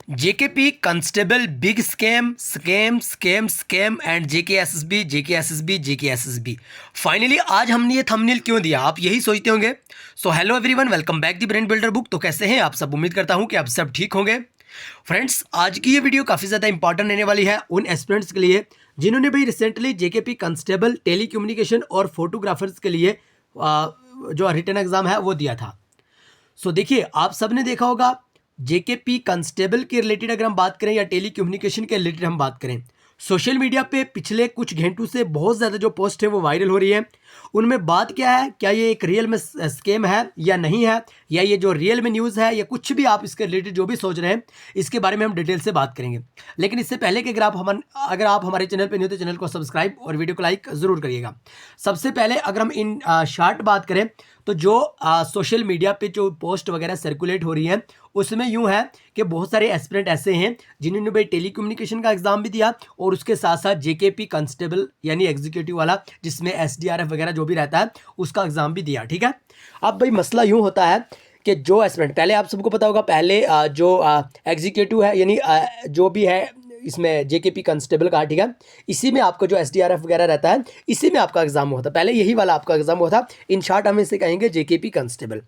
JKP constable big scam scam scam scam and JKSSB JKSSB JKSSB. Finally आज हमने ये thumbnail क्यों दिया, आप यही सोचते होंगे। So hello everyone, welcome back the brain builder book. तो कैसे हैं आप सब? उम्मीद करता हूं कि आप सब ठीक होंगे। फ्रेंड्स, आज की ये वीडियो काफ़ी ज़्यादा इंपॉर्टेंट रहने वाली है उन एस्पिरेंट्स के लिए जिन्होंने भाई recently JKP constable telecommunication और फोटोग्राफर्स के लिए जो रिटन एग्जाम है वो दिया था। सो देखिए, आप सबने देखा होगा जेकेपी कांस्टेबल के रिलेटेड अगर हम बात करें या टेली कम्युनिकेशन के रिलेटेड हम बात करें, सोशल मीडिया पे पिछले कुछ घंटों से बहुत ज़्यादा जो पोस्ट है वो वायरल हो रही है। उनमें बात क्या है, क्या ये एक रियल में स्कैम है या नहीं है, या ये जो रियल में न्यूज़ है या कुछ भी आप इसके रिलेटेड जो भी सोच रहे हैं, इसके बारे में हम डिटेल से बात करेंगे। लेकिन इससे पहले कि अगर आप हमारे चैनल पर नहीं हो तो चैनल को सब्सक्राइब और वीडियो को लाइक ज़रूर करिएगा। सबसे पहले अगर हम इन शार्ट बात करें तो जो सोशल मीडिया पे जो पोस्ट वगैरह सर्कुलेट हो रही है उसमें यूं है कि बहुत सारे एस्पिरेंट ऐसे हैं जिन्होंने भाई टेली कम्युनिकेशन का एग्जाम भी दिया और उसके साथ साथ जेकेपी कांस्टेबल यानी एग्जीक्यूटिव वाला जिसमें एसडीआरएफ वगैरह जो भी रहता है उसका एग्जाम भी दिया। ठीक है, अब भाई मसला यूं होता है कि जो एस्पिरेंट, पहले आप सबको पता होगा, पहले जो एग्जीक्यूटिव है यानी जो भी है इसमें जेकेपी कांस्टेबल का, ठीक है, इसी में आपको जो एसडीआरएफ वगैरह रहता है इसी में आपका एग्जाम हुआ था। पहले यही वाला आपका एग्जाम हुआ था। इन शॉर्ट हम इसे कहेंगे जेकेपी कांस्टेबल।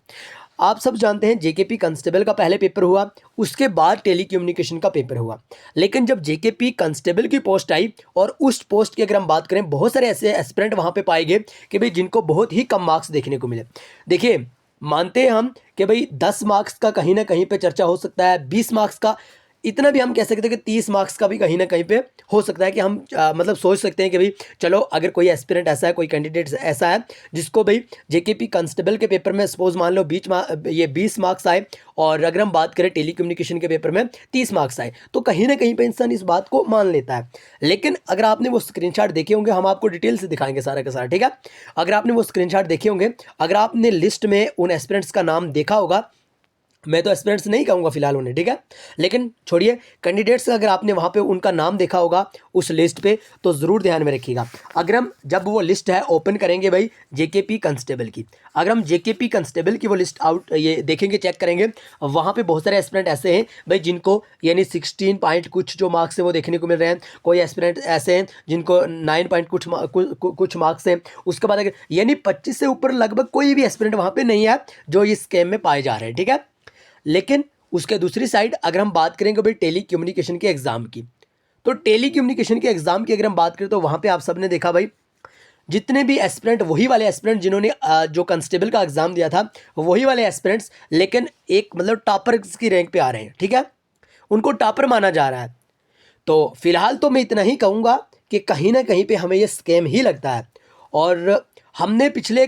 आप सब जानते हैं जेकेपी कांस्टेबल का पहले पेपर हुआ, उसके बाद टेली कम्युनिकेशन का पेपर हुआ। लेकिन जब जेकेपी कांस्टेबल की पोस्ट आई और उस पोस्ट की अगर हम बात करें, बहुत सारे ऐसे एस्पिरेंट वहाँ पे पाए गए कि भाई जिनको बहुत ही कम मार्क्स देखने को मिले। देखिए, मानते हैं हम कि भाई 10 मार्क्स का कहीं ना कहीं पे चर्चा हो सकता है, 20 मार्क्स का, इतना भी हम कह सकते हैं कि 30 मार्क्स का भी कहीं ना कहीं पे हो सकता है कि हम मतलब सोच सकते हैं कि भाई चलो अगर कोई एस्पिरेंट ऐसा है, कोई कैंडिडेट ऐसा है जिसको भाई जेकेपी कांस्टेबल के पेपर में सपोज मान लो ये 20 मार्क्स आए और अगर हम बात करें टेली कम्युनिकेशन के पेपर में 30 मार्क्स आए, तो कहीं ना कहीं पे इंसान इस बात को मान लेता है। लेकिन अगर आपने वो स्क्रीनशॉट देखे होंगे, हम आपको डिटेल से दिखाएंगे सारा का सारा, ठीक है। अगर आपने वो स्क्रीनशॉट देखे होंगे, अगर आपने लिस्ट में उन एस्पिरेंट्स का नाम देखा होगा, मैं तो एस्पिरेंट्स नहीं कहूँगा फिलहाल उन्हें, ठीक है, लेकिन छोड़िए, कैंडिडेट्स अगर आपने वहाँ पे उनका नाम देखा होगा उस लिस्ट पे तो ज़रूर ध्यान में रखिएगा। अगर हम जब वो लिस्ट है ओपन करेंगे भाई जेकेपी कांस्टेबल की, अगर हम जेकेपी कांस्टेबल की वो लिस्ट आउट ये देखेंगे, चेक करेंगे, वहाँ पे बहुत सारे एस्पिरेंट ऐसे हैं भाई जिनको यानी 16 पॉइंट कुछ जो मार्क्स है वो देखने को मिल रहे हैं। कोई एस्पिरेंट ऐसे हैं जिनको 9 पॉइंट कुछ मार्क्स हैं। उसके बाद अगर यानी 25 से ऊपर लगभग कोई भी एस्पिरेंट वहाँ पर नहीं है जो इस स्कैम में पाए जा रहे हैं, ठीक है। लेकिन उसके दूसरी साइड अगर हम बात करेंगे भाई टेली कम्युनिकेशन के एग्जाम की, तो टेली कम्युनिकेशन के एग्जाम की अगर हम बात करें तो वहां पे आप सबने देखा भाई जितने भी एस्पिरेंट, वही वाले एस्पिरेंट जिन्होंने जो कांस्टेबल का एग्जाम दिया था, वही वाले एस्पिरेंट्स, लेकिन एक मतलब टॉपर की रैंक पे आ रहे हैं, ठीक है, उनको टॉपर माना जा रहा है। तो फिलहाल तो मैं इतना ही कहूँगा कि कहीं ना कहीं पे हमें ये स्कैम ही लगता है। और हमने पिछले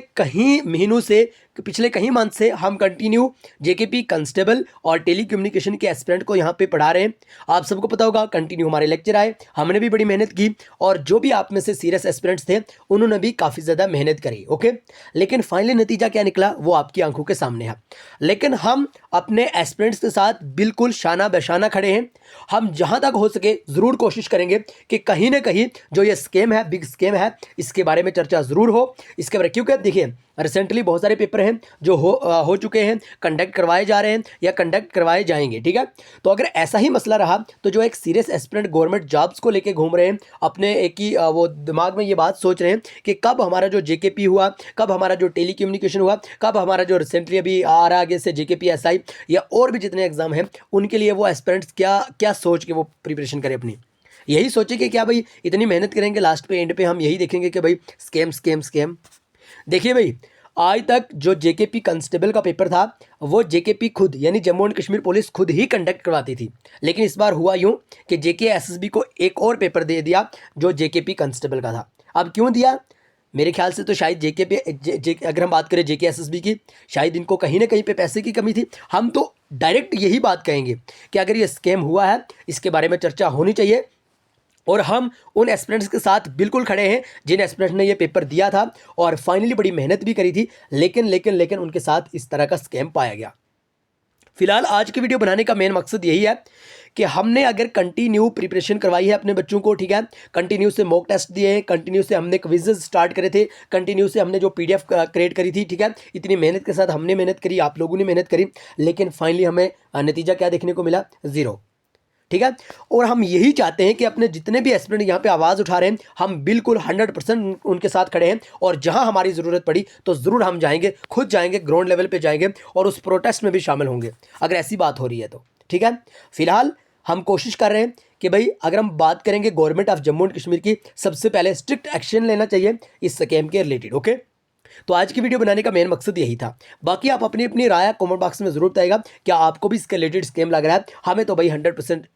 कई मंथ से हम कंटिन्यू जेकेपी कांस्टेबल और टेली कम्युनिकेशन के एस्पिरेंट को यहाँ पे पढ़ा रहे हैं। आप सबको पता होगा, कंटिन्यू हमारे लेक्चर आए, हमने भी बड़ी मेहनत की, और जो भी आप में से सीरियस एस्पिरेंट्स थे उन्होंने भी काफ़ी ज़्यादा मेहनत करी, ओके। लेकिन फाइनली नतीजा क्या निकला वो आपकी आंखों के सामने है। लेकिन हम अपने एस्पिरेंट्स के साथ बिल्कुल शाना बेशाना खड़े हैं। हम जहाँ तक हो सके ज़रूर कोशिश करेंगे कि कहीं ना कहीं जो ये स्कैम है, बिग स्कैम है, इसके बारे में चर्चा ज़रूर हो इसके बारे, क्योंकि देखिए रिसेंटली बहुत सारे पेपर हैं जो हो चुके हैं, कंडक्ट करवाए जा रहे हैं या कंडक्ट करवाए जाएंगे, ठीक है। तो अगर ऐसा ही मसला रहा तो जो एक सीरियस एस्पिरेंट गवर्नमेंट जॉब्स को लेके घूम रहे हैं, अपने एक ही वो दिमाग में ये बात सोच रहे हैं कि कब हमारा जो जेकेपी हुआ, कब हमारा जो टेली कम्युनिकेशन हुआ, कब हमारा जो रिसेंटली अभी आ रहा आगे से जेकेपी एसआई या और भी जितने एग्जाम हैं, उनके लिए वो एस्पिरेंट्स क्या क्या सोच के वो प्रिपरेशन करें अपनी। यही सोचे कि क्या भाई इतनी मेहनत करेंगे, लास्ट पे एंड पे हम यही देखेंगे कि भाई स्कैम स्कैम स्कैम। देखिए भाई, आज तक जो जेकेपी कांस्टेबल का पेपर था वो जेकेपी खुद यानी जम्मू एंड कश्मीर पुलिस खुद ही कंडक्ट करवाती थी। लेकिन इस बार हुआ यूं कि जेकेएसएसबी को एक और पेपर दे दिया जो जेकेपी कांस्टेबल का था। अब क्यों दिया? मेरे ख्याल से तो शायद अगर हम बात करें जेकेएसएसबी की, शायद इनको कहीं ना कहीं पे पैसे की कमी थी। हम तो डायरेक्ट यही बात कहेंगे कि अगर ये स्कैम हुआ है इसके बारे में चर्चा होनी चाहिए, और हम उन एस्पिरेंट्स के साथ बिल्कुल खड़े हैं जिन एस्पिरेंट्स ने ये पेपर दिया था और फाइनली बड़ी मेहनत भी करी थी, लेकिन उनके साथ इस तरह का स्कैम पाया गया। फिलहाल आज की वीडियो बनाने का मेन मकसद यही है कि हमने अगर कंटिन्यू प्रिपरेशन करवाई है अपने बच्चों को, ठीक है, कंटिन्यू से मॉक टेस्ट दिए हैं, कंटिन्यू से हमने क्विज़ स्टार्ट करे थे, कंटिन्यू से हमने जो पीडीएफ क्रिएट करी थी, ठीक है, इतनी मेहनत के साथ हमने मेहनत करी, आप लोगों ने मेहनत करी, लेकिन फाइनली हमें नतीजा क्या देखने को मिला? ज़ीरो। ठीक है। और हम यही चाहते हैं कि अपने जितने भी एस्पिरेंट यहाँ पे आवाज़ उठा रहे हैं, हम बिल्कुल 100% उनके साथ खड़े हैं, और जहाँ हमारी ज़रूरत पड़ी तो ज़रूर हम जाएंगे, खुद जाएंगे, ग्राउंड लेवल पे जाएंगे और उस प्रोटेस्ट में भी शामिल होंगे, अगर ऐसी बात हो रही है तो। ठीक है, फिलहाल हम कोशिश कर रहे हैं कि भाई अगर हम बात करेंगे government of Jammu and Kashmir की, सबसे पहले स्ट्रिक्ट एक्शन लेना चाहिए इस स्कैम के रिलेटेड। ओके, तो आज की वीडियो बनाने का मेन मकसद यही था। बाकी आप अपनी अपनी राय कमेंट बॉक्स में जरूर बताइएगा, क्या आपको भी इसके रिलेटेड स्कैम लग रहा है? हमें तो भाई 100%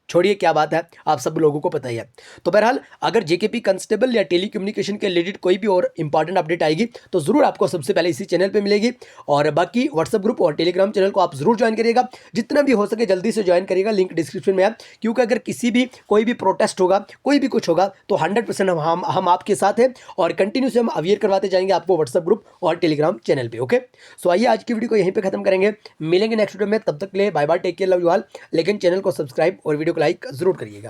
छोड़िए क्या बात है, आप सब लोगों को पता ही है। तो बहरहाल अगर जेकेपी कांस्टेबल या टेली कम्युनिकेशन के रिलेटेड कोई भी और इंपॉर्टेंट अपडेट आएगी तो ज़रूर आपको सबसे पहले इसी चैनल पे मिलेगी। और बाकी व्हाट्सअप ग्रुप और टेलीग्राम चैनल को आप ज़रूर ज्वाइन करिएगा, जितना भी हो सके जल्दी से ज्वाइन करिएगा, लिंक डिस्क्रिप्शन में है। क्योंकि अगर किसी भी कोई भी प्रोटेस्ट होगा, कोई भी कुछ होगा, तो 100% हम आपके साथ हैं और कंटिन्यू से हम अवेयर करवाते जाएंगे आपको व्हाट्सअप ग्रुप और टेलीग्राम चैनल पर। ओके, सो आइए आज की वीडियो को यहीं पर खत्म करेंगे, मिलेंगे नेक्स्ट वीडियो में, तब तक के लिए bye bye, take care, love you all. लेकिन चैनल को सब्सक्राइब और वीडियो को लाइक ज़रूर करिएगा।